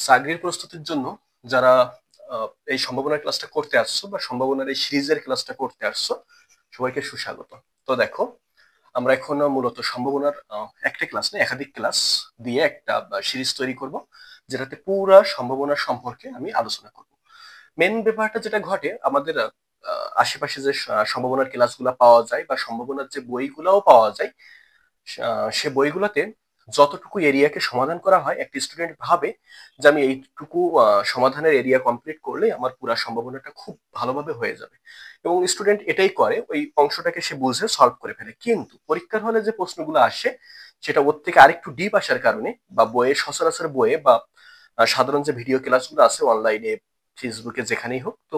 চাকরির প্রস্তুতির জন্য যারা এই সম্ভাবনার ক্লাসটা করতে আসছো বা সম্ভাবনার এই সিরিজের ক্লাসটা করতে আসছো, সবাইকে সুস্বাগত। তো দেখো, আমরা এখন মূলত সম্ভাবনার একটা ক্লাস না একাধিক ক্লাস দিয়ে একটা সিরিজ তৈরি করব, যেটাতে পুরা সম্ভাবনার সম্পর্কে আমি আলোচনা করব। মেন ব্যাপারটা যেটা ঘটে আমাদের আশেপাশে যে সম্ভাবনার ক্লাসগুলো পাওয়া যায় বা সম্ভাবনার যে বইগুলোও পাওয়া যায়, সে বইগুলোতে যতটুকু এরিয়াকে সমাধান করা হয় একটা স্টুডেন্ট ভাবে যে আমি এইটুকু সমাধানের এরিয়া কমপ্লিট করলে আমার পুরো সম্ভাবনাটা খুব ভালোভাবে হয়ে যাবে, এবং স্টুডেন্ট এটাই করে, ওই অংশটাকে সে বুঝে সলভ করে ফেলে। কিন্তু পরীক্ষার হলে যে প্রশ্নগুলো আসে সেটা ওর থেকে আরেকটু ডিপ আসার কারণে বা বইয়ের সচরাচর বইয়ে বা সাধারণ যে ভিডিও ক্লাসগুলো আছে অনলাইনে, ফেসবুকে, যেখানেই হোক, তো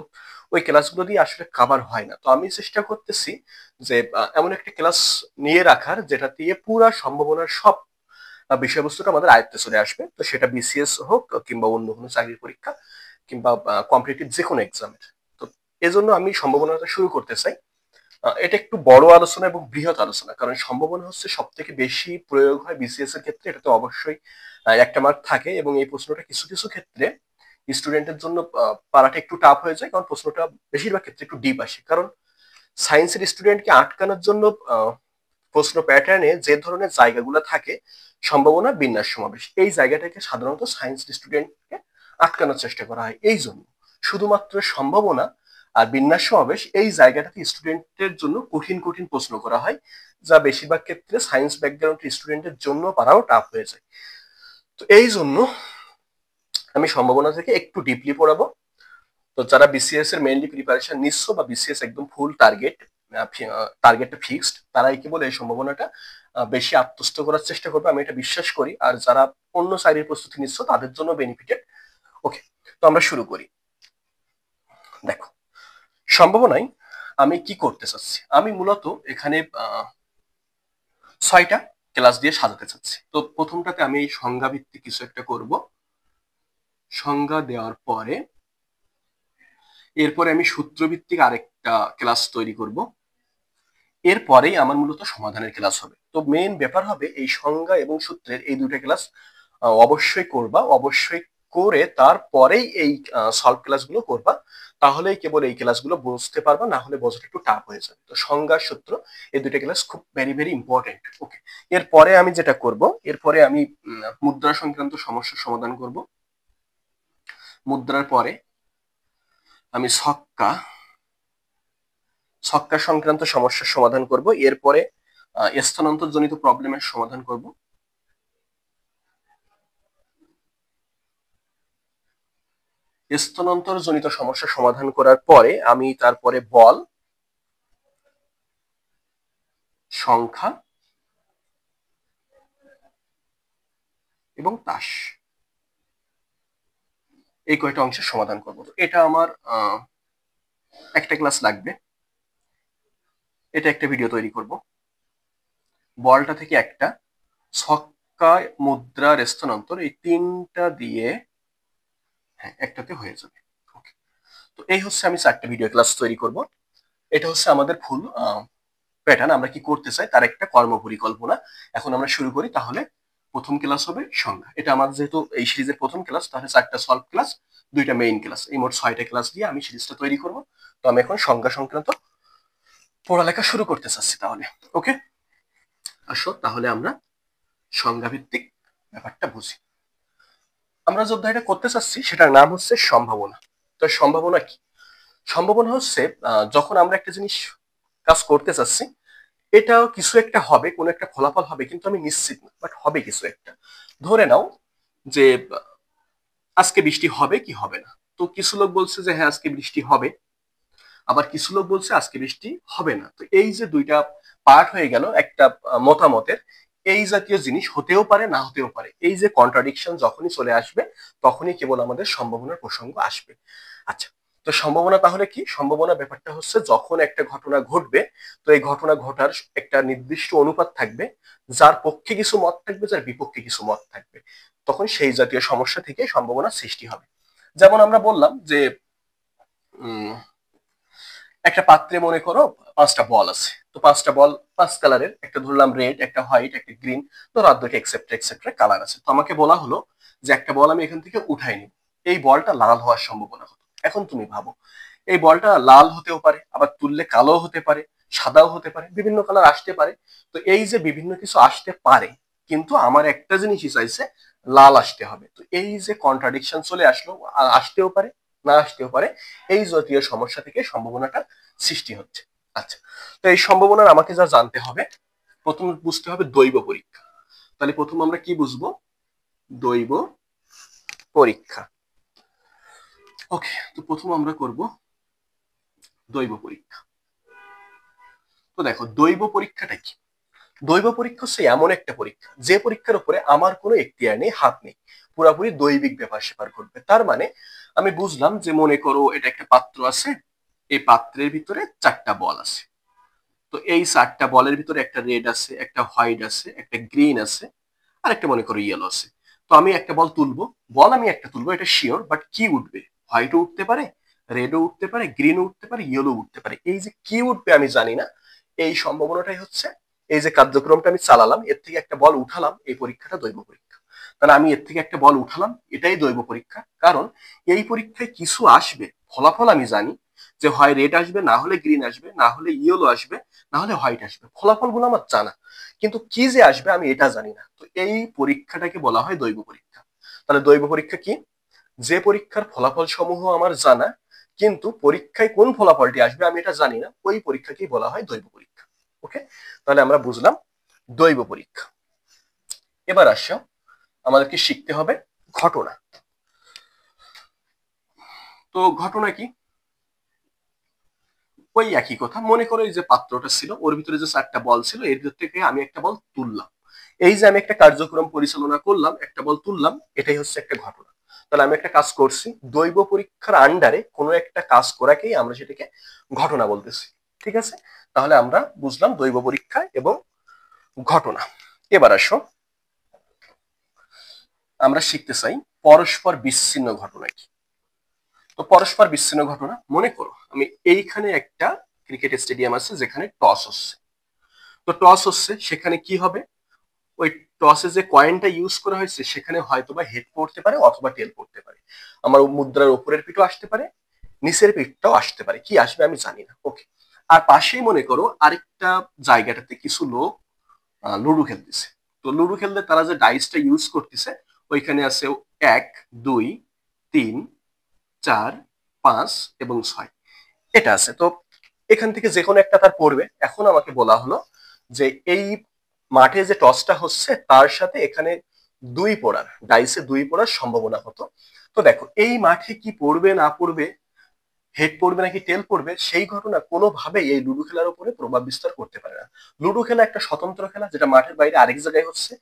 ওই ক্লাসগুলো দিয়ে আসলে কভার হয় না। তো আমি চেষ্টা করতেছি যে এমন একটা ক্লাস নিয়ে রাখার যেটা দিয়ে পুরা সম্ভাবনার সব বিষয়বস্তুটা আমাদের আয়ত্তে চলে আসবে। তো সেটা বিসিএস হোক কিংবা অন্য কোনো চাকরির পরীক্ষা কিংবা কম্পিটিটিভ যে কোনো এক্সামের। তো এজন্য আমি সম্ভাবনাটা শুরু করতে চাই। এটা একটু বড় আলোচনা এবং বৃহৎ আলোচনা, কারণ সম্ভাবনা হচ্ছে সব থেকে বেশি প্রয়োগ হয় বিসিএস এর ক্ষেত্রে। এটা তো অবশ্যই একটা মার্ক থাকে, এবং এই প্রশ্নটা কিছু কিছু ক্ষেত্রে স্টুডেন্টের জন্য পারাটা একটু টাফ হয়ে যায়, কারণ প্রশ্নটা বেশিরভাগ ক্ষেত্রে একটু ডিপ আসে। কারণ সায়েন্সের স্টুডেন্টকে আটকানোর জন্য প্রশ্ন প্যাটার্নে যে ধরনের জায়গাগুলো থাকে, সম্ভাবনা, বিন্যাস, সমাবেশ, এই জায়গাটাকে সাধারণত সায়েন্স স্টুডেন্টকে আটকানোর চেষ্টা করা হয়। এই জন্য শুধুমাত্র সম্ভাবনা আর বিন্যাস, সমাবেশ, এই জায়গাটাতে স্টুডেন্টের জন্য কঠিন কঠিন প্রশ্ন করা হয়, যা বেশিরভাগ ক্ষেত্রে সায়েন্স ব্যাকগ্রাউন্ড স্টুডেন্টের জন্য পারাও টাফ হয়ে যায়। তো এই জন্য আমি সম্ভাবনা থেকে একটু ডিপলি পড়াবো। তো যারা বিসিএস এর মেইনলি প্রিপারেশন নিচ্ছ বা বিসিএস একদম ফুল টার্গেটটা ফিক্সড, তারাই কেবল এই সম্ভাবনাটা বেশি আত্মস্থ করার চেষ্টা করবে, আমি এটা বিশ্বাস করি। আর যারা অন্য চাকরির প্রস্তুতি নিচ্ছ তাদের জন্য বেনিফিটেড। ওকে, তো আমরা শুরু করি। দেখো, সম্ভাবনায় আমি কি করতে চাচ্ছি, আমি মূলত এখানে 6টা ক্লাস দিয়ে সাজাতে চাচ্ছি। তো প্রথমটাতে আমি এই সংজ্ঞা ভিত্তিক কিছু একটা করব। সংজ্ঞা দেওয়ার পরে এরপরে আমি সূত্রভিত্তিক আরেকটা ক্লাস তৈরি করব। এরপরেই আমার মূলত সমাধানের ক্লাস হবে। তো মেইন ব্যাপার হবে এই সংজ্ঞা এবং সূত্রের এই দুটো ক্লাস অবশ্যই করবা, অবশ্যই করে তারপরেই এই সলভ ক্লাসগুলো করবা। তাহলেই কেবল এই ক্লাসগুলো বুঝতে পারবা, না হলে বোঝাটা একটু টাফ হয়ে যাবে। তো সংজ্ঞা সূত্র এই দুটো ক্লাস খুব ভেরি ভেরি ইম্পর্টেন্ট। ওকে, এরপরে আমি যেটা করব, এরপরে আমি মুদ্রা সংক্রান্ত সমস্যার সমাধান করব। মুদ্রার পরে আমি ছক্কা ছক্কা সংক্রান্ত সমস্যার সমাধান করব। এরপরে স্থানান্তর জনিত প্রবলেমের সমাধান করব। স্থানান্তর জনিত সমস্যা সমাধান করার পরে আমি তারপরে বল, সংখ্যা এবং তাস, এই কয়টা অংশের সমাধান করব। তো এটা আমার একটা ক্লাস লাগবে। এটা একটা ভিডিও তৈরি করব। বলটা থেকে একটা, ছক্কা, মুদ্রার স্থানান্তর, এই তিনটা দিয়ে হ্যাঁ একটাতে হয়ে যাবে। ওকে, তো এই হচ্ছে আমি 4টা ভিডিও ক্লাস তৈরি করব। এটা হচ্ছে আমাদের ফুল প্যাটার্ন। আমরা কি করতে চাই তার একটা কর্ম পরিকল্পনা। এখন আমরা শুরু করি। তাহলে প্রথম ক্লাস হবে সংজ্ঞা। এটা আমার যেহেতু এই সিরিজের প্রথম ক্লাস, তাহলে 4টা সলভ ক্লাস, 2টা মেইন ক্লাস, এই মোট 6টা ক্লাস দিয়ে আমি সিরিজটা তৈরি করব। তো আমি এখন সংজ্ঞা সংক্রান্ত পড়ালেখা শুরু করতে চাচ্ছি। তাহলে ওকে, আসো তাহলে আমরা সংজ্ঞা ভিত্তিক ব্যাপারটা বুঝি। আমরা যে অধ্যায়টা করতে চাচ্ছি সেটার নাম হচ্ছে সম্ভাবনা। তো সম্ভাবনা কি? সম্ভাবনা হচ্ছে যখন আমরা একটা জিনিস কাজ করতে চাচ্ছি, এটাও কিছু একটা হবে, কোনো একটা ফলাফল হবে, কিন্তু আমি নিশ্চিত না, বাট হবে কিছু একটা। ধরে নাও যে আজকে বৃষ্টি হবে কি হবে না। তো কিছু লোক বলছে যে হ্যাঁ আজকে বৃষ্টি হবে, আবার কিছু লোক বলছে আজকে বৃষ্টি হবে না। তো এই যে দুইটা পার্ট হয়ে গেল একটা মতামতের, এই জাতীয় জিনিস হতেও পারে না হতেও পারে। এই যে কন্ট্রাডিকশন যখনই চলে আসবে তখনই কেবল আমাদের সম্ভাবনার প্রসঙ্গ আসবে। আচ্ছা, তো সম্ভাবনা তাহলে কি? সম্ভাবনা ব্যাপারটা হচ্ছে যখন একটা ঘটনা ঘটবে, তো এই ঘটনা ঘটার একটা নির্দিষ্ট অনুপাত থাকবে, যার পক্ষে কিছু মত থাকবে, যার বিপক্ষে কিছু মত থাকবে, তখন সেই জাতীয় সমস্যা থেকে সম্ভাবনা সৃষ্টি হবে। যেমন আমরা বললাম যে একটা পাত্রে মনে করো 5টা বল আছে, তো 5টা বল 5 কালারের, একটা ধরলাম রেড, একটা হোয়াইট, একটা গ্রিন, তো রাত দুটো এক্সেপ্ট্রা এক্সেপ্ট্রা কালার আছে। তো আমাকে বলা হলো যে একটা বল আমি এখান থেকে উঠাই নিব, এই বলটা লাল হওয়ার সম্ভাবনা হতো। এখন তুমি ভাবো, এই বলটা লাল হতেও পারে, আবার তুললে কালো হতে পারে, সাদাও হতে পারে, বিভিন্ন কালার আসতে পারে। তো এই যে বিভিন্ন কিছু আসতে পারে, কিন্তু আমার একটা জিনিসই চাইছে লাল আসতে হবে। তো এই যে কন্ট্রাডিকশন চলে আসলো, আসতেও পারে না আসতেও পারে, এই জাতীয় সমস্যা থেকে সম্ভাবনাটা সৃষ্টি হচ্ছে। আচ্ছা, তো এই সম্ভাবনার আমাকে যা জানতে হবে, প্রথম বুঝতে হবে দৈব পরীক্ষা। তাহলে প্রথম আমরা কি বুঝবো? দৈব পরীক্ষা। ওকে, তো প্রথম আমরা করব দৈব পরীক্ষা। তো দেখো দৈব পরীক্ষাটা কি? দৈব পরীক্ষা হচ্ছে এমন একটা পরীক্ষা যে পরীক্ষার উপরে আমার কোনো এখতিয়ার নেই, হাত নেই, পুরাপুরি দৈবিক ব্যাপার স্যাপার ঘটবে। তার মানে আমি বুঝলাম যে মনে করো এটা একটা পাত্র আছে, এই পাত্রের ভিতরে 4টা বল আছে। তো এই 4টা বলের ভিতরে একটা রেড আছে, একটা হোয়াইট আছে, একটা গ্রিন আছে, আর একটা মনে করো ইয়েলো আছে। তো আমি একটা বল তুলবো, বল আমি একটা তুলবো, এটা শিওর, বাট কি উঠবে? হোয়াইটও উঠতে পারে, রেডও উঠতে পারে, গ্রিনও উঠতে পারে, ইয়েলো উঠতে পারে। এই যে কি উঠবে আমি জানি না, এই সম্ভাবনাটাই হচ্ছে এই যে কার্যক্রমটা আমি চালালাম, এর থেকে একটা বল উঠালাম, এই পরীক্ষাটা দৈব পরীক্ষা। তাহলে আমি এর থেকে একটা বল উঠালাম, এটাই দৈব পরীক্ষা। কারণ এই পরীক্ষায় কিছু আসবে, ফলাফল আমি জানি যে হয় রেড আসবে, না হলে গ্রিন আসবে, না হলে ইয়েলো আসবে, না হলে হোয়াইট আসবে। ফলাফলগুলো আমার জানা, কিন্তু কি যে আসবে আমি এটা জানি না। তো এই পরীক্ষাটাকে বলা হয় দৈব পরীক্ষা। তাহলে দৈব পরীক্ষা কি? যে পরীক্ষার ফলাফল সমূহ আমার জানা, কিন্তু পরীক্ষায় কোন ফলাফলটি আসবে আমি এটা জানি না, ওই পরীক্ষাকেই বলা হয় দৈব পরীক্ষা। ওকে, তাহলে আমরা বুঝলাম দৈব পরীক্ষা। এবার আসো, আমাদেরকে শিখতে হবে ঘটনা। তো ঘটনা কি? ওই একই কথা, মনে করো এই যে পাত্রটা ছিল, ওর ভিতরে যে 4টা বল ছিল, এর ভিতর থেকে আমি একটা বল তুললাম। এই যে আমি একটা কার্যক্রম পরিচালনা করলাম, একটা বল তুললাম, এটাই হচ্ছে একটা ঘটনা। তাহলে আমি একটা কাজ করছি, দৈব পরীক্ষার আন্ডারে কোনো একটা কাজ করাকেই আমরা সেটাকে ঘটনা বলতেছি। ঠিক আছে, তাহলে আমরা বুঝলাম দৈব পরীক্ষা এবং ঘটনা। এবার আসো, আমরা শিখতে চাই পরস্পর বিচ্ছিন্ন ঘটনা কি। তো পরস্পর বিচ্ছিন্ন ঘটনা, মনে করো আমি এইখানে একটা ক্রিকেট স্টেডিয়াম আছে যেখানে টস হচ্ছে। তো টস হচ্ছে, সেখানে কি হবে? ওই টসে যে কয়েনটা ইউজ করা হয়েছে সেখানে হয়তোবা হেড পড়তে পারে অথবা টেল পড়তে পারে। আমার মুদ্রার উপরের পিঠও আসতে পারে, নিচের পিঠটাও আসতে পারে, কি আসবে আমি জানি না। ওকে, আর পাশেই মনে করো আরেকটা জায়গাটাতে কিছু লোক লুডো খেলতেছে। তো লুডো খেলতে তারা যে ডাইসটা ইউজ করতেছে, ওইখানে আছে 1, 2, 3, 4, 5 এবং 6, এটা আছে। তো এখান থেকে যে কোনো একটা তার পড়বে। এখন আমাকে বলা হলো যে এই মাঠে যে টসটা হচ্ছে তার সাথে এখানে 2 পড়ার, ডাইসে 2 পড়ার সম্ভাবনা হতো। তো দেখো এই মাঠে কি পড়বে না পড়বে, হেড পড়বে নাকি টেল পড়বে, সেই ঘটনা কোনোভাবেই এই লুডো খেলার উপরে প্রভাব বিস্তার করতে পারে না। লুডো খেলা একটা স্বতন্ত্র খেলা, যেটা মাঠের বাইরে আরেক জায়গায় হচ্ছে,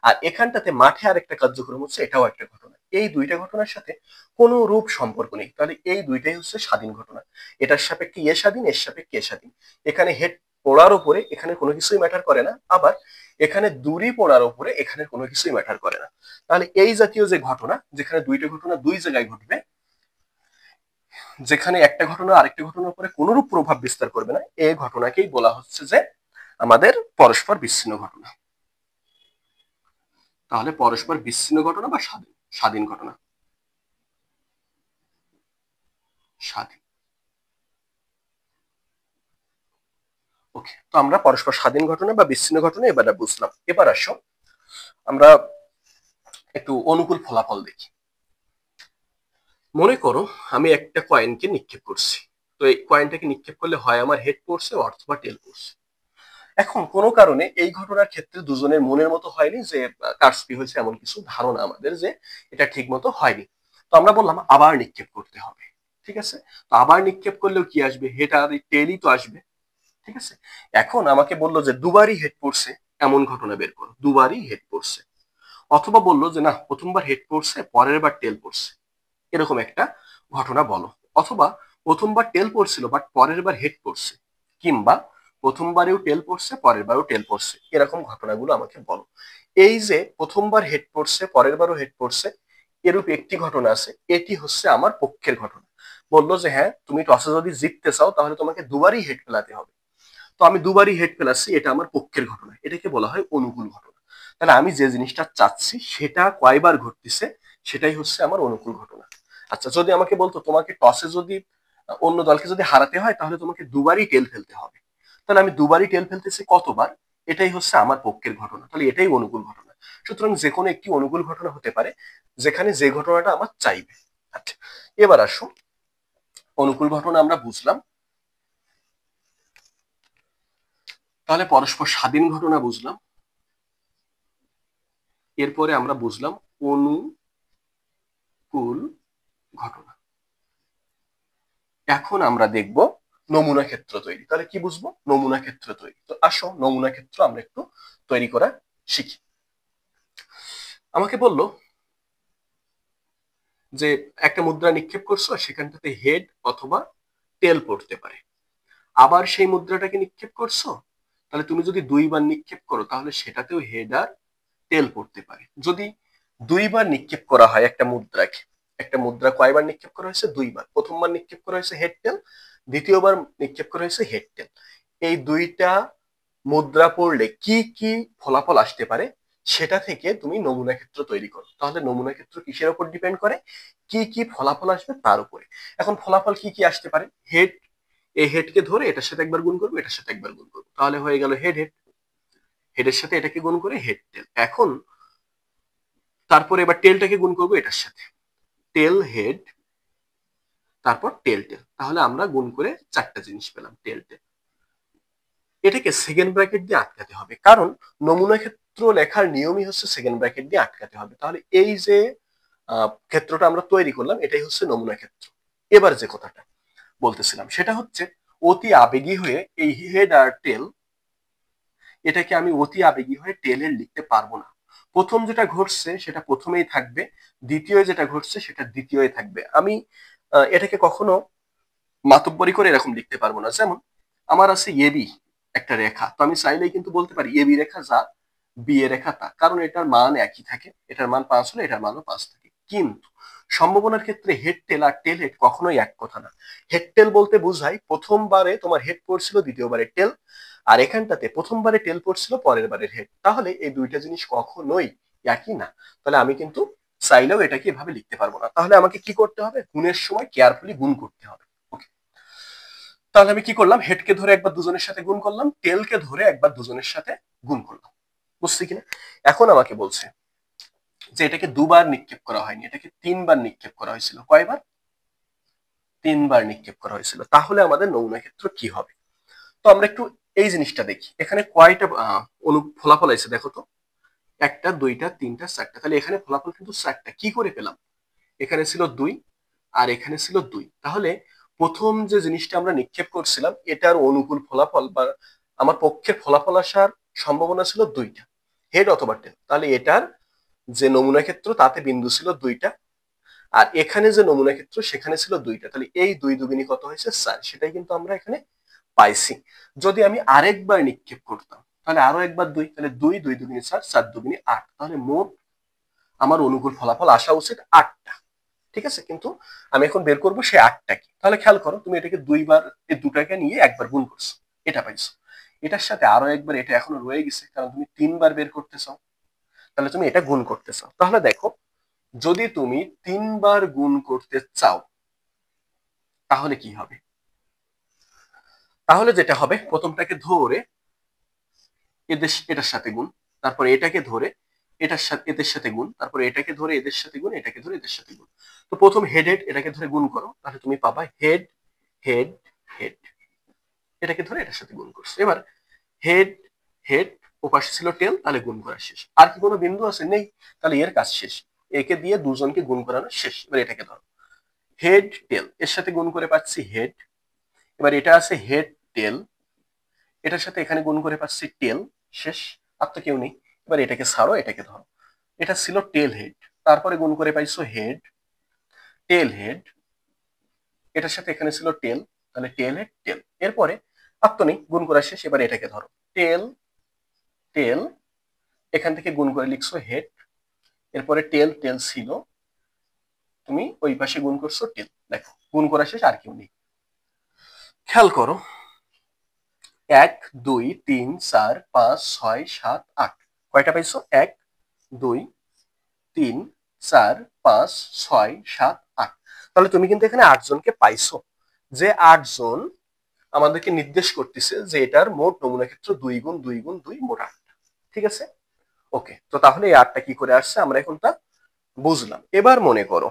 আর এখানটাতে মাঠে আরেকটা কার্যক্রম হচ্ছে, এটাও একটা ঘটনা। এই দুইটা ঘটনার সাথে কোনো রূপ সম্পর্ক নেই। তাহলে এই দুইটাই হচ্ছে স্বাধীন ঘটনা। এটার সাপেক্ষে এ স্বাধীন, এর সাপেক্ষে এ স্বাধীন। এখানে হেড পড়ার উপরে এখানে কোনো কিছুই ম্যাটার করে না, আবার এখানে দূরি পড়ার উপরে এখানে কোনো কিছুই ম্যাটার করে না। তাহলে এই জাতীয় যে ঘটনা, যেখানে দুইটা ঘটনা দুই জায়গায় ঘটবে, যেখানে একটা ঘটনা আরেকটা ঘটনার উপরে কোনরূপ প্রভাব বিস্তার করবে না, এই ঘটনাকেই বলা হচ্ছে যে আমাদের পরস্পর বিচ্ছিন্ন ঘটনা। তাহলে পরস্পর বিচ্ছিন্ন ঘটনা বা স্বাধীন, স্বাধীন ঘটনা, স্বাধীন। ওকে, তো আমরা পরস্পর স্বাধীন ঘটনা বা বিচ্ছিন্ন ঘটনা এবার বুঝলাম। এবার আসো আমরা একটু অনুকূল ফলাফল দেখি। মনে করো আমি একটা কয়েনকে নিক্ষেপ করছি। তো এই কয়েনটাকে নিক্ষেপ করলে হয় আমার হেড পড়ছে অথবা টেল পড়ছে। এখন কোনো কারণে এই ঘটনার ক্ষেত্রে দুজনের মনের মতো হয়নি, যে কারচুপি হয়েছে এমন কিছু ধারণা আমাদের, যে এটা ঠিক মতো হয়নি। তো আমরা বললাম আবার নিক্ষেপ করতে হবে। ঠিক আছে, তো আবার নিক্ষেপ করলেও কি আসবে? হেড আর টেলই তো আসবে। ঠিক আছে, এখন আমাকে বললো যে দুবারই হেড পড়ছে, এমন ঘটনা বের করো, দুবারই হেড পড়ছে। অথবা বললো যে না, প্রথমবার হেড পড়ছে পরের বার টেল পড়ছে, এরকম একটা ঘটনা বলো। অথবা প্রথমবার টেল পড়ছিল বাট পরের বার হেড পড়ছে, কিংবা প্রথমবারেও টেল পড়ছে পরের বারও টেল পড়ছে, এরকম ঘটনাগুলো আমাকে বলো। এই যে প্রথমবার হেড পড়ছে পরের বারও হেড পড়ছে, এরূপ একটি ঘটনা আছে, এটি হচ্ছে আমার পক্ষের ঘটনা। বললো যে হ্যাঁ তুমি টসে যদি জিততে চাও তাহলে তোমাকে দুবারই হেড ফেলাতে হবে। তো আমি দুবারই হেড ফেলাচ্ছি, এটা আমার পক্ষের ঘটনা, এটাকে বলা হয় অনুকূল ঘটনা। তাহলে আমি যে জিনিসটা চাচ্ছি সেটা কয়বার ঘটতেছে সেটাই হচ্ছে আমার অনুকূল ঘটনা। আচ্ছা, যদি আমাকে বলতো তোমাকে টসে যদি অন্য দলকে যদি হারাতে হয় তাহলে তোমাকে দুবারই টেল ফেলতে হবে, তাহলে আমি দুবারই টেল ফেলতেছি কতবার, এটাই হচ্ছে আমার পক্ষের ঘটনা, তাহলে এটাই অনুকূল ঘটনা। সুতরাং যে কোনো একটি অনুকূল ঘটনা হতে পারে যেখানে যে ঘটনাটা আমার চাইবে। আচ্ছা, এবার আসো, অনুকূল ঘটনা আমরা বুঝলাম, তাহলে পরস্পর স্বাধীন ঘটনা বুঝলাম, এরপরে আমরা বুঝলাম অনুকূল ঘটনা। এখন আমরা দেখব নমুনা ক্ষেত্র তৈরি। তাহলে কি বুঝবো? নমুনা ক্ষেত্র তৈরি। তো আসো নমুনা ক্ষেত্র আমরা একটু তৈরি করা শিখি। আমাকে বললো যে একটা মুদ্রা নিক্ষেপ করছো, সেখানটাতে হেড অথবা টেল পড়তে পারে। আবার সেই মুদ্রাটাকে নিক্ষেপ করছো, তাহলে তুমি যদি দুইবার নিক্ষেপ করো তাহলে সেটাতেও হেড আর টেল পড়তে পারে। যদি দুইবার নিক্ষেপ করা হয় একটা মুদ্রাকে, একটা মুদ্রা কয়বার নিক্ষেপ করা হয়েছে? দুইবার। প্রথমবার নিক্ষেপ করা হয়েছে হেড টেল, দ্বিতীয়বার নিক্ষেপ করা হয়েছে হেড টেল। এই দুইটা মুদ্রা পড়লে কি কি ফলাফল আসতে পারে সেটা থেকে তুমি নমুনা ক্ষেত্র তৈরি করো। তাহলে নমুনা ক্ষেত্র কিসের উপর ডিপেন্ড করে? কি কি ফলাফল আসবে তার উপরে। এখন ফলাফল কি কি আসতে পারে? হেড, এই হেডকে ধরে এটার সাথে একবার গুণ করবো, এটার সাথে একবার গুণ করবো, তাহলে হয়ে গেল হেড হেড। হেডের সাথে এটাকে গুণ করে হেড টেল। এখন তারপরে এবার টেলটাকে গুণ করবো এটার সাথে, টেল হেড, তারপর টেল টেল। তাহলে আমরা গুণ করে চারটা জিনিস পেলাম, টেল টেল। এটাকে সেকেন্ড ব্র্যাকেট দিয়ে আটকাতে হবে, কারণ নমুনা ক্ষেত্র লেখার নিয়মই হচ্ছে সেকেন্ড ব্র্যাকেট দিয়ে আটকাতে হবে। তাহলে এই যে ক্ষেত্রটা আমরা তৈরি করলাম এটাই হচ্ছে নমুনা ক্ষেত্র। এবার যে কথাটা বলতেছিলাম সেটা হচ্ছে অতি আবেগী হয়ে এই হেড আর টেল, এটাকে আমি অতি আবেগী হয়ে টেলের লিখতে পারবো না। প্রথম যেটা ঘটছে সেটা প্রথমেই থাকবে, দ্বিতীয় যেটা ঘটছে সেটা দ্বিতীয় থাকবে। আমি এটাকে কখনো মাতব্বরি করে এরকম লিখতে পারবো না। যেমন আমার আছে এবি একটা রেখা, তো আমি চাইলেই কিন্তু বলতে পারি এবি রেখা যা, বি এ রেখা তা, কারণ এটার মান একই থাকে, এটার মান 5 হলে এটার মানও 5 থাকে। কিন্তু সম্ভাবনার ক্ষেত্রে হেড টেল আর টেল হেড কখনোই এক কথা না। হেড টেল বলতে বোঝায় প্রথমবারে তোমার হেড পড়ছিল, দ্বিতীয়বারে টেল, আর এখানটাতে প্রথমবারে টেল পড়ছিল, পরের বারের হেড। তাহলে এই দুইটা জিনিস কখনোই একই না। তাহলে আমি কিন্তু চাইলেও এটাকে এভাবে লিখতে পারবো না। তাহলে আমাকে কি করতে হবে? গুণের সময় কেয়ারফুলি গুণ করতে হবে। ওকে, তাহলে আমি কি করলাম? হেডকে ধরে একবার দুজনের সাথে গুণ করলাম, টেলকে ধরে একবার দুজনের সাথে গুণ করলাম। বুঝছি কিনা? এখন আমাকে বলছে যে এটাকে দুবার নিক্ষেপ করা হয়নি, এটাকে তিনবার নিক্ষেপ করা হয়েছিল। কয়বার? তিনবার নিক্ষেপ করা হয়েছিল। তাহলে আমাদের নমুনা ক্ষেত্র কি হবে? তো আমরা একটু এই জিনিসটা দেখি, এখানে কয়টা ফলাফল আছে দেখো তো। একটা, দুইটা, তিনটা, চারটা। তাহলে এখানে ফলাফল কিন্তু চারটা। কি করে পেলাম? এখানে ছিল 2 আর এখানে ছিল 2। তাহলে প্রথম যে জিনিসটা আমরা নিক্ষেপ করছিলাম এটার অনুকূল ফলাফল বা আমার পক্ষের ফলাফল আসার সম্ভাবনা ছিল 2টা, হেড অথবা টেল। তাহলে এটার যে নমুনা ক্ষেত্র তাতে বিন্দু ছিল 2টা, আর এখানে যে নমুনা ক্ষেত্র সেখানে ছিল 2টা। তাহলে এই 2 দুগুণী কত হয়েছে? 4। সেটাই কিন্তু আমরা এখানে পাইছি। যদি আমি আরেকবার নিক্ষেপ করতাম তাহলে আরো একবার 2, তাহলে 2 2 দুগুণী 4, 4 দুগুণী 8। তাহলে মোট আমার অনুকূল ফলাফল আসা উচিত 8টা। ঠিক আছে, কিন্তু আমি এখন বের করবো সে 8টা কি। তাহলে খেয়াল করো, তুমি এটাকে দুইবার, এই দুটাকে নিয়ে একবার গুণ করছো, এটা পাইছো। এটার সাথে আরো একবার এটা এখনো রয়ে গেছে, কারণ তুমি তিনবার বের করতে চাও, তাহলে তুমি এটা গুণ করতে চাও। তাহলে দেখো, যদি তুমি তিনবার গুণ করতে চাও তাহলে কি হবে? তাহলে যেটা হবে, প্রথমটাকে ধরে এটার সাথে গুণ, তারপরে এটাকে ধরে এটার সাথে এদের সাথে গুণ, তারপরে এটাকে ধরে এদের সাথে গুণ, এটাকে ধরে এদের সাথে গুণ। তো প্রথম হেড হেড এটাকে ধরে গুণ করো, তাহলে তুমি পাবা হেড হেড হেড। এটাকে ধরে এটার সাথে গুণ করছো। এবার হেড হেড, ওপাশে ছিল টেল, তাহলে গুণ করা শেষ। আর কি কোনো বিন্দু আছে? নেই। তাহলে এর কাজ শেষ, একে দিয়ে দুজনকে গুণ করানো শেষ। এবার এটাকে ধরো হেড টেল, এর সাথে গুণ করে পাচ্ছি হেড। এবার এটা আছে হেড টেল, এটার সাথে এখানে গুণ করে পাচ্ছি টেল, শেষ। আর তো কেউ নেই। এবার এটাকে ছাড়ো, এটাকে ধরো, এটা ছিল টেল হেড, তারপরে গুণ করে পাইছো হেড টেল হেড, এটার সাথে এখানে ছিল টেল, তাহলে টেল হেড টেল। এরপরে আর তো নেই, গুণ করা শেষ। এবার এটাকে ধরো টেল টেল, এখান থেকে গুণ করে লিখছো হেড, এরপরে টেল টেল ছিল, তুমি ওই পাশে গুণ করছো টেল। দেখো গুণ করা শেষ, আর কেউ নেই। খেয়াল করো 1 2 3 4 5 6 7 8, কয়টা পাইছো? 1 2 3 4 5 6 7 8। তাহলে তুমি কিন্তু এখানে 8 জনকে পাইছো, যে 8 জন আমাদেরকে নির্দেশ করতেছে যে এটার মোট নমুনা ক্ষেত্র 2 গুণ 2 গুণ 2 মোট 8। ঠিক আছে, ওকে। তো তাহলে এই 8টা কি করে আসছে আমরা এখন তা বুঝলাম। এবার মনে করো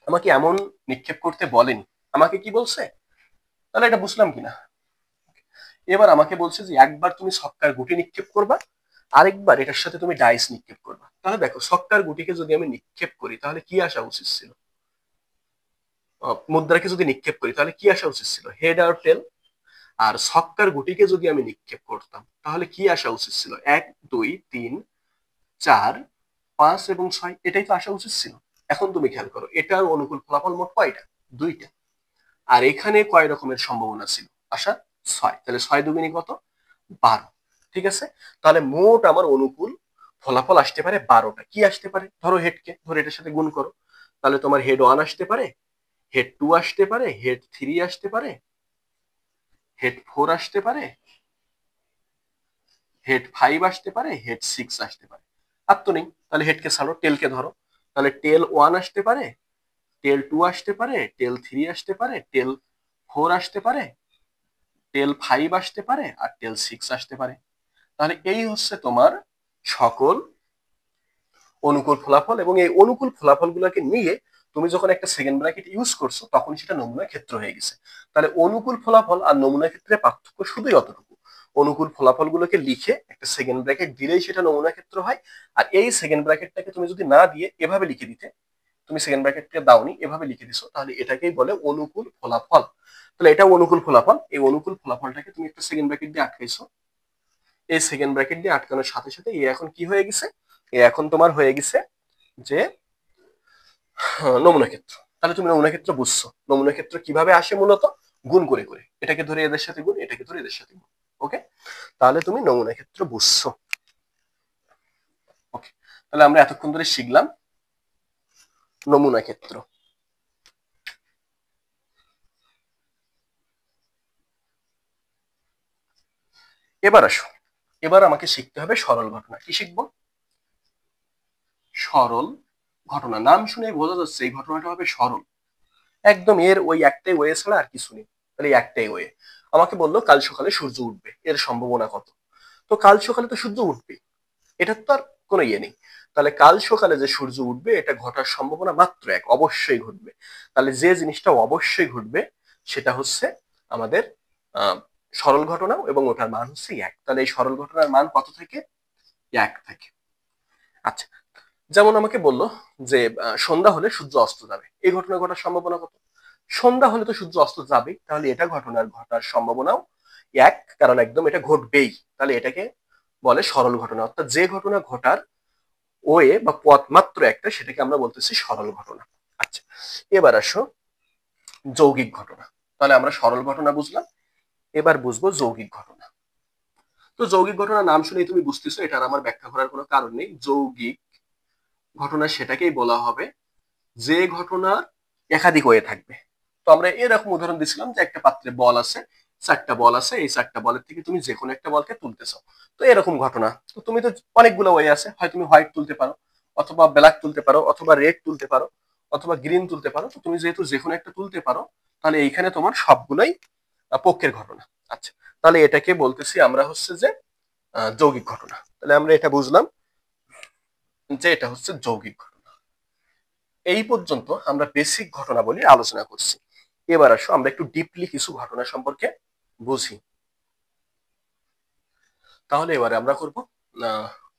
আমাকে এমন নিক্ষেপ করতে বলেনি, আমাকে কি বলছে? তাহলে এটা বুঝলাম কিনা। এবার আমাকে বলছে যে একবার তুমি ছক্কার গুটি নিক্ষেপ করবা, আরেকবার এটার সাথে তুমি ডাইস নিক্ষেপ করবা। তাহলে দেখো ছক্কার গুটিকে যদি আমি নিক্ষেপ করি তাহলে কি আসা উচিত ছিল? মুদ্রাকে যদি নিক্ষেপ করি তাহলে কি আসা উচিত ছিল? হেড আর টেল। আর ছক্কার গুটিকে যদি আমি নিক্ষেপ করতাম তাহলে কি আসা উচিত ছিল? 1 2 3 4 5 এবং 6, এটাই তো আসা উচিত ছিল। এখন তুমি খেয়াল করো এটার অনুকূল ফলাফল মোট কয়টা? 2টা। আর এখানে কয় রকমের সম্ভাবনা ছিল আসা? 6। তাহলে 6 দুগুণে কত? 12। ঠিক আছে, তাহলে মোট আমার অনুকূল ফলাফল আসতে পারে 12টা। কি আসতে পারে? ধরো হেডকে ধরো এটার সাথে গুণ করো, তাহলে তোমার হেড 1 আসতে পারে, হেড 2 আসতে পারে, হেড 3 আসতে পারে, হেড 4 আসতে পারে, হেড 5 আসতে পারে, হেড 6 আসতে পারে। আর তো নেই, তাহলে হেডকে ছাড়ো, টেলকে ধরো। তাহলে টেল 1 আসতে পারে, টেল 2 আসতে পারে, টেল 3 আসতে পারে, টেল 4 আসতে পারে, টেল 5 আসতে পারে, আর টেল 6 আসতে পারে। তাহলে এই হচ্ছে তোমার সকল অনুকূল ফলাফল, এবং এই অনুকূল ফলাফলগুলোকে নিয়ে তুমি যখন একটা সেকেন্ড ব্র্যাকেট ইউজ করছো তখন সেটা নমুনা ক্ষেত্র হয়ে গেছে। তাহলে অনুকূল ফলাফল আর নমুনা ক্ষেত্রে পার্থক্য শুধুই অতটুকু, অনুকূল ফলাফলগুলোকে লিখে একটা সেকেন্ড ব্র্যাকেট দিলেই সেটা নমুনা ক্ষেত্র হয়। আর এই সেকেন্ড ব্র্যাকেটটাকে তুমি যদি না দিয়ে এভাবে লিখে দিতে, তুমি সেকেন্ড ব্র্যাকেটকে দাওনি এভাবে লিখে দিছো, তাহলে এটাকেই বলে অনুকূল ফলাফল। তাহলে এটা অনুকূল ফলাফল, এই অনুকূল ফলাফলটাকে তুমি একটা সেকেন্ড ব্র্যাকেট দিয়ে আটকাইছো। এই সেকেন্ড ব্র্যাকেট দিয়ে আটকানোর সাথে সাথে এ এখন কি হয়ে গেছে? এ এখন তোমার হয়ে গেছে যে নমুনা ক্ষেত্র। তাহলে তুমি নমুনা ক্ষেত্র বুঝছো। নমুনা ক্ষেত্র কিভাবে আসে? মূলত গুণ করে করে, এটাকে ধরে এদের সাথে গুণ, এটাকে ধরে এদের সাথে গুণ। ওকে, তাহলে তুমি নমুনা ক্ষেত্র বুঝছো। ওকে, তাহলে আমরা এতক্ষণ ধরে শিখলাম নমুনা ক্ষেত্র। এবার আসো, এবার আমাকে শিখতে হবে সরল ঘটনা। কি শিখবো? সরল ঘটনা। নাম শুনে বোঝা যাচ্ছে এই ঘটনাটা হবে সরল, একদম এর ওই একটাই ওয়ে ছাড়া আর কিছু নেই। তাহলে একটাই ওয়ে। আমাকে বললো কাল সকালে সূর্য উঠবে, এর সম্ভাবনা কত? তো কাল সকালে তো সূর্য উঠবে, এটার তো আর কোনো ইয়ে নেই। তাহলে কাল সকালে যে সূর্য উঠবে এটা ঘটার সম্ভাবনা মাত্র 1, অবশ্যই ঘটবে। তাহলে যে জিনিসটা অবশ্যই ঘটবে সেটা হচ্ছে আমাদের আহ সরল ঘটনা, এবং ওটার মান হচ্ছে 1। তাহলে এই সরল ঘটনার মান কত থেকে? 1 থেকে। আচ্ছা, যেমন আমাকে বললো যে সন্ধ্যা হলে সূর্য অস্ত যাবে, এই ঘটনা ঘটার সম্ভাবনা কত? সন্ধ্যা হলে তো সূর্য অস্ত যাবেই, তাহলে এটা ঘটার সম্ভাবনাও 1, কারণ একদম এটা ঘটবেই। তাহলে এটাকে বলে সরল ঘটনা, অর্থাৎ যে ঘটনা ঘটার ওয়ে বা পথ মাত্র একটা, সেটাকে আমরা বলতেছি সরল ঘটনা। আচ্ছা, এবার আসো যৌগিক ঘটনা। তাহলে আমরা সরল ঘটনা বুঝলাম, এবার বুঝবো যৌগিক ঘটনা। তো যৌগিক ঘটনার নাম শুনেই তুমি বুঝতেছো এটার আমার ব্যাখ্যা করার কোনো কারণ নেই। যৌগিক ঘটনা সেটাকেই বলা হবে যে ঘটনা একাধিক হয়ে থাকবে। তো আমরা এরকম উদাহরণ দিছিলাম যে একটা পাত্রে বল আছে, 4টা বল আছে, এই 4টা বলের থেকে তুমি যে কোনো একটা বলকে তুলতে চাও। তো এরকম ঘটনা, তো তুমি তো অনেকগুলো ওয়ে আছে, হয় তুমি হোয়াইট তুলতে পারো, অথবা ব্ল্যাক তুলতে পারো, অথবা রেড তুলতে পারো, অথবা গ্রিন তুলতে পারো। তো তুমি যেহেতু যে কোনো একটা তুলতে পারো, তাহলে এইখানে তোমার সবগুলোই পক্ষের ঘটনা। আচ্ছা, তাহলে এটাকে বলতেছি আমরা হচ্ছে যে যৌগিক ঘটনা। তাহলে আমরা এটা বুঝলাম যে এটা হচ্ছে যৌগিক ঘটনা। এই পর্যন্ত আমরা বেসিক ঘটনাবলী আলোচনা করছি। এবার আসো আমরা একটু ডিপলি কিছু ঘটনা সম্পর্কে বুঝি। তাহলে এবারে আমরা করব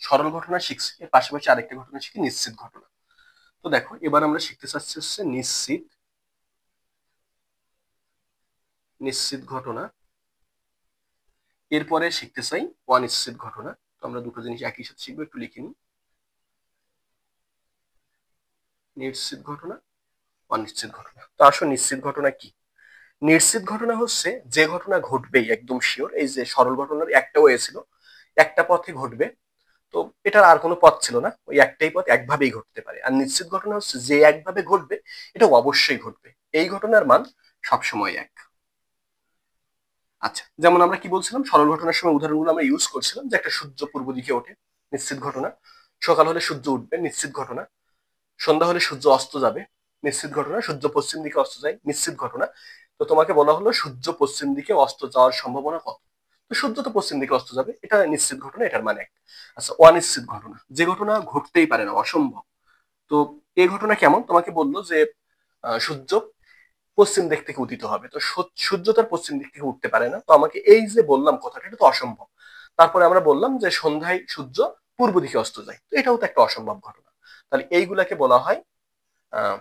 সরল ঘটনা শিখছি, এর পাশাপাশি আরেকটা ঘটনা শিখি, নিশ্চিত ঘটনা। তো দেখো এবার আমরা শিখতে চাচ্ছি হচ্ছে নিশ্চিত নিশ্চিত ঘটনা, এরপরে শিখতে চাই অনিশ্চিত ঘটনা। তো আমরা দুটো জিনিস একই সাথে শিখবো, একটু লিখে নিই। নিশ্চিত ঘটনা, অনিশ্চিত ঘটনা। তো আসো নিশ্চিত ঘটনা কি? নিশ্চিত ঘটনা হচ্ছে যে ঘটনা ঘটবেই একদম শিওর, এই যে সরল ঘটনার একটা ওয়ে ছিল, একটা পথে ঘটবে। তো এটার আর কোনো পথ ছিল না, ওই একটাই পথ, একভাবেই ঘটতে পারে। আর নিশ্চিত ঘটনা হচ্ছে যে একভাবে ঘটবে এটা অবশ্যই ঘটবে, এই ঘটনার মান সবসময় এক। আচ্ছা, যেমন আমরা কি বলছিলাম, সরল ঘটনার সময় উদাহরণগুলো আমরা ইউজ করছিলাম যে একটা সূর্য পূর্ব দিকে ওঠে, নিশ্চিত ঘটনা। সকাল হলে সূর্য উঠবে, নিশ্চিত ঘটনা। সন্ধ্যা হলে সূর্য অস্ত যাবে, নিশ্চিত ঘটনা। সূর্য পশ্চিম দিকে অস্ত যায়, নিশ্চিত ঘটনা। তো তোমাকে বলা হলো সূর্য পশ্চিম দিকে অস্ত যাওয়ার সম্ভাবনা কত, তো সূর্য তো পশ্চিম দিকে অস্ত যাবে, এটা নিশ্চিত ঘটনা, এটার মানে এক। আচ্ছা, অনিশ্চিত ঘটনা, যে ঘটনা ঘটতেই পারে না, অসম্ভব। তো এই ঘটনা কেমন, তোমাকে বললো যে সূর্য পশ্চিম দিক থেকে উদিত হবে, তো সূর্য তার পশ্চিম দিক থেকে উঠতে পারে না, তো আমাকে এই যে বললাম কথাটা, এটা তো অসম্ভব। তারপরে আমরা বললাম যে সন্ধ্যায় সূর্য পূর্ব দিকে অস্ত যায়, তো এটাও তো একটা অসম্ভব ঘটনা। তাহলে এইগুলাকে বলা হয় আহ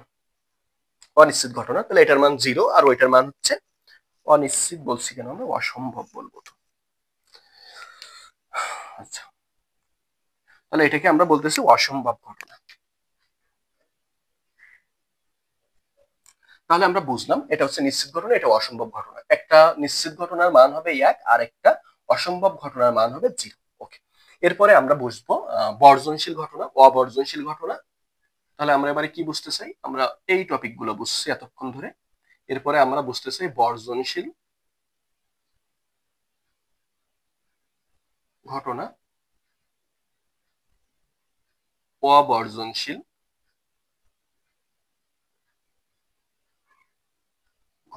অনিশ্চিত ঘটনা। তাহলে এটার মান 0, আর ওইটার মান হচ্ছে অনিশ্চিত। বলছি কেন, আমরা অসম্ভব বলবো তো। আচ্ছা, তাহলে এটাকে আমরা বলতেছি অসম্ভব ঘটনা। তাহলে আমরা বুঝলাম এটা হচ্ছে নিশ্চিত ঘটনা, এটা অসম্ভব ঘটনা। একটা নিশ্চিত ঘটনার মান হবে 1, আর একটা অসম্ভব ঘটনার মান হবে 0। ওকে, এরপরে আমরা বুঝবো বর্জনশীল ঘটনা, অবর্জনশীল ঘটনা। তাহলে আমরা এবারে কি বুঝতে চাই, আমরা এই টপিক গুলো বুঝছি এতক্ষণ ধরে। এরপরে আমরা বুঝতে চাই বর্জনশীল ঘটনা, অবর্জনশীল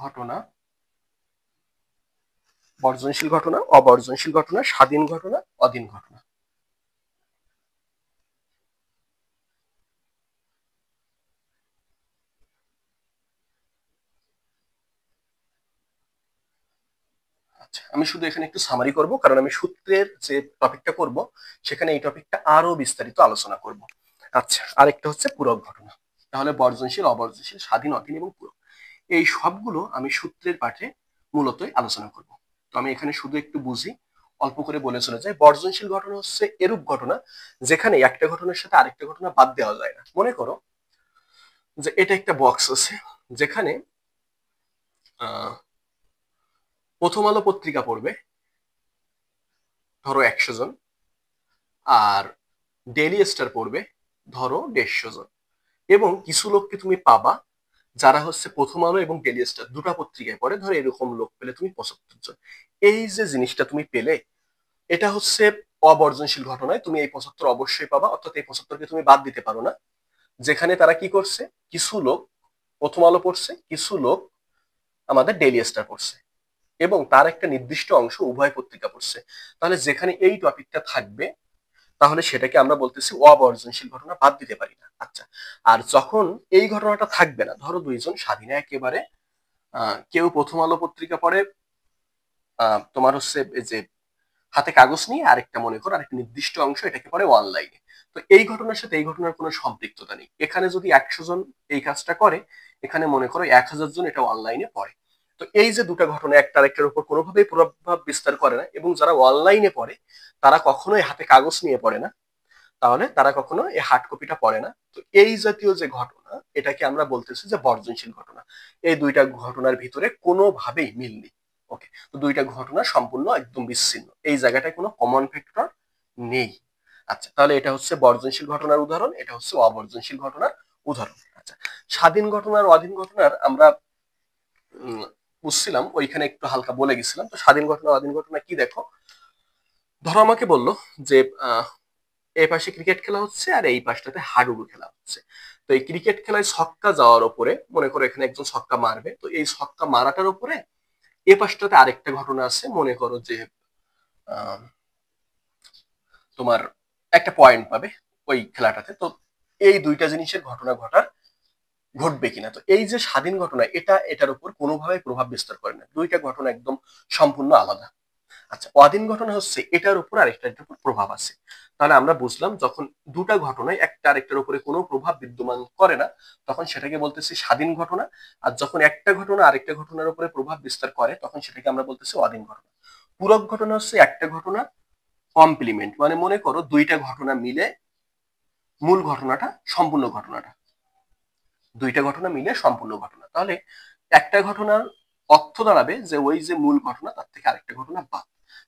ঘটনা, বর্জনশীল ঘটনা, অবর্জনশীল ঘটনা, স্বাধীন ঘটনা, অধীন ঘটনা। আচ্ছা, আমি শুধু এখানে একটু সামারি করব, কারণ আমি সূত্রের যে টপিকটা করব সেখানে এই টপিকটা আরো বিস্তারিত আলোচনা করব। আচ্ছা, আরেকটা হচ্ছে পূরক ঘটনা। তাহলে বর্জনশীল, অবর্জনশীল, স্বাধীন, অধীন এবং পূরক, এই সবগুলো আমি সূত্রের পাঠে মূলত আলোচনা করব। তো আমি এখানে শুধু একটু বুঝি, অল্প করে বলে চলে যাই। বর্জনশীল ঘটনা হচ্ছে এরূপ ঘটনা যেখানে একটা ঘটনার সাথে আরেকটা ঘটনা বাদ দেওয়া যায় না। মনে করো যে এটা একটা বক্স আছে, যেখানে আহ প্রথম আলো পত্রিকা পড়বে ধরো 100 জন, আর ডেইলি স্টার পড়বে ধরো 150 জন। এবং কিছু লোককে তুমি পাবা যারা হচ্ছে প্রথম আলো এবং ডেইলি স্টার দুটা পত্রিকায় পড়ে, ধরো এরকম লোক পেলে তুমি 75 জন। এই যে জিনিসটা তুমি পেলে, এটা হচ্ছে অবর্জনশীল ঘটনায় তুমি এই 75 অবশ্যই পাবা, অর্থাৎ এই 75কে তুমি বাদ দিতে পারো না। যেখানে তারা কি করছে, কিছু লোক প্রথম আলো পড়ছে, কিছু লোক আমাদের ডেইলি স্টার পড়ছে, এবং তার একটা নির্দিষ্ট অংশ উভয় পত্রিকা পড়ছে। তাহলে যেখানে এই টপিকটা থাকবে, তাহলে সেটাকে আমরা বলতেছি অবর্জনশীল ঘটনা, বাদ দিতে পারি না। আচ্ছা, আর যখন এই ঘটনাটা থাকবে না, ধরো দুইজন স্বাধীন একেবারে, কেউ প্রথম আলো পত্রিকা পড়ে, তোমার হচ্ছে এই যে হাতে কাগজ নিয়ে, আরেকটা মনে করো আরেকটা নির্দিষ্ট অংশ এটাকে পড়ে অনলাইনে। তো এই ঘটনার সাথে এই ঘটনার কোনো সম্পৃক্ততা নেই। এখানে যদি 100 জন এই কাজটা করে, এখানে মনে করো 1000 জন এটা অনলাইনে পড়ে। তো এই যে দুটা ঘটনা একটা আরেকটার উপর কোনোভাবেই প্রভাব বিস্তার করে না, এবং যারা অনলাইনে পড়ে তারা কখনোই হাতে কাগজ নিয়ে পড়ে না, তাহলে তারা কখনো এই হার্ড কপিটা পড়ে না। তো এই জাতীয় যে ঘটনা, এটাকে আমরা বলতেছি যে বর্জনশীল ঘটনা। এই দুইটা ঘটনার ভিতরে কোনোভাবেই মিল নেই। ওকে, তো দুইটা ঘটনা সম্পূর্ণ একদম বিচ্ছিন্ন, এই জায়গাটায় কোনো কমন ফ্যাক্টর নেই। আচ্ছা, তাহলে এটা হচ্ছে বর্জনশীল ঘটনার উদাহরণ, এটা হচ্ছে অবর্জনশীল ঘটনার উদাহরণ। আচ্ছা, স্বাধীন ঘটনার অধীন ঘটনার আমরা উম, বুঝছিলাম, ওইখানে একটু হালকা বলে গেছিলাম। তো স্বাধীন ঘটনা অধীন ঘটনা কি, দেখো ধরো আমাকে বললো যে এই পাশে ক্রিকেট খেলা হচ্ছে আর এই পাশটাতে হাডুডু খেলা হচ্ছে। তো এই ক্রিকেট খেলায় ছক্কা যাওয়ার উপরে, মনে করো এখানে একজন ছক্কা মারবে, তো এই ছক্কা মারাটার উপরে এ পাশটাতে আরেকটা ঘটনা আছে, মনে করো যে আহ, তোমার একটা পয়েন্ট পাবে ওই খেলাটাতে। তো এই দুইটা জিনিসের ঘটনা ঘটবে কিনা, তো এই যে স্বাধীন ঘটনা, এটা এটার উপর কোনোভাবে প্রভাব বিস্তার করে না, দুইটা ঘটনা একদম সম্পূর্ণ আলাদা। আচ্ছা, অধীন ঘটনা হচ্ছে এটার উপর আরেকটার উপর প্রভাব আছে। তাহলে আমরা বুঝলাম যখন দুটা ঘটনায় একটা আরেকটার উপরে কোনো প্রভাব বিদ্যমান করে না, তখন সেটাকে বলতেছি স্বাধীন ঘটনা। আর যখন একটা ঘটনা আরেকটা ঘটনার উপরে প্রভাব বিস্তার করে, তখন সেটাকে আমরা বলতেছি অধীন ঘটনা। পূরক ঘটনা হচ্ছে একটা ঘটনা কমপ্লিমেন্ট, মানে মনে করো দুইটা ঘটনা মিলে মূল ঘটনাটা, সম্পূর্ণ ঘটনাটা, দুইটা ঘটনা মিলে সম্পূর্ণ ঘটনা। তাহলে একটা ঘটনার অর্থ দাঁড়াবে যে ওই যে মূল ঘটনা তার থেকে আরেকটা ঘটনা বাদ।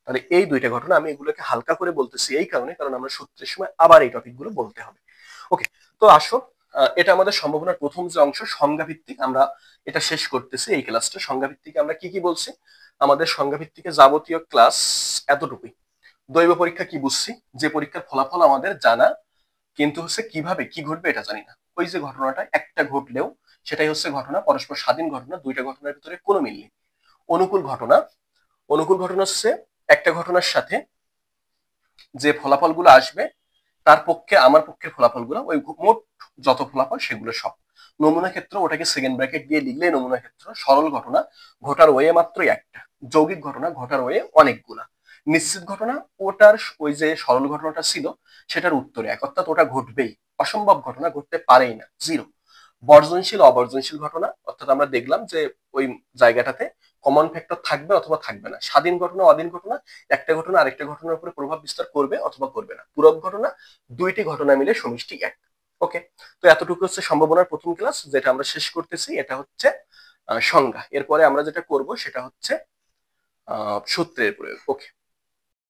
তাহলে এই দুইটা ঘটনা, আমি এগুলোকে হালকা করে বলতেছি এই কারণে, কারণ আমরা সূত্রের সময় আবার এই টপিকগুলো বলতে হবে। ওকে, তো আসো, এটা আমাদের সম্ভাবনার প্রথম যে অংশ, সংজ্ঞা ভিত্তিক, আমরা এটা শেষ করতেছি এই ক্লাসটা। সংজ্ঞা ভিত্তিকে আমরা কি কি বলছি? আমাদের সংজ্ঞা ভিত্তিকে যাবতীয় ক্লাস এতটুকুই। দৈব পরীক্ষা কি বুঝছি? যে পরীক্ষার ফলাফল আমাদের জানা, কিন্তু হচ্ছে কিভাবে কি ঘটবে এটা জানি না। ওই যে ঘটনাটা একটা ঘটলেও সেটাই হচ্ছে ঘটনা, পরস্পর স্বাধীন ঘটনা, দুইটা ঘটনার ভিতরে কোনো মিল নেই। অনুকূল ঘটনা, অনুকূল ঘটনা হচ্ছে একটা ঘটনার সাথে যে ফলাফলগুলো আসবে তার পক্ষে আমার পক্ষের ফলাফলগুলো, ওই মোট যত ফলাফল সেগুলো সব। নমুনা ক্ষেত্র, ওটাকে সেকেন্ড ব্র্যাকেট দিয়ে লিখলে নমুনা ক্ষেত্র। সরল ঘটনা, ঘটার ওয়ে মাত্র একটা। যৌগিক ঘটনা, ঘটার ওয়ে অনেকগুলা। নিশ্চিত ঘটনা, ওটার ওই যে সরল ঘটনাটা ছিল সেটার উত্তরে এক, অর্থাৎ ওটা ঘটবেই। অসম্ভব ঘটনা, ঘটতে পারেই না, জিরো। বর্জনশীল, অবর্জনশীল ঘটনা, অর্থাৎ আমরা দেখলাম যে ওই জায়গাটাতে কমন ফ্যাক্টর থাকবে অথবা থাকবে না। স্বাধীন ঘটনা, অধীন ঘটনা, একটা ঘটনা আরেকটা ঘটনার উপরে প্রভাব বিস্তার করবে অথবা করবে না। পূরক ঘটনা, দুইটি ঘটনা মিলে সমষ্টি এক। ওকে, তো এতটুকু হচ্ছে সম্ভাবনার প্রথম ক্লাস, যেটা আমরা শেষ করতেছি। এটা হচ্ছে সংজ্ঞা। এরপরে আমরা যেটা করব সেটা হচ্ছে সূত্রের প্রয়োগ। ওকে।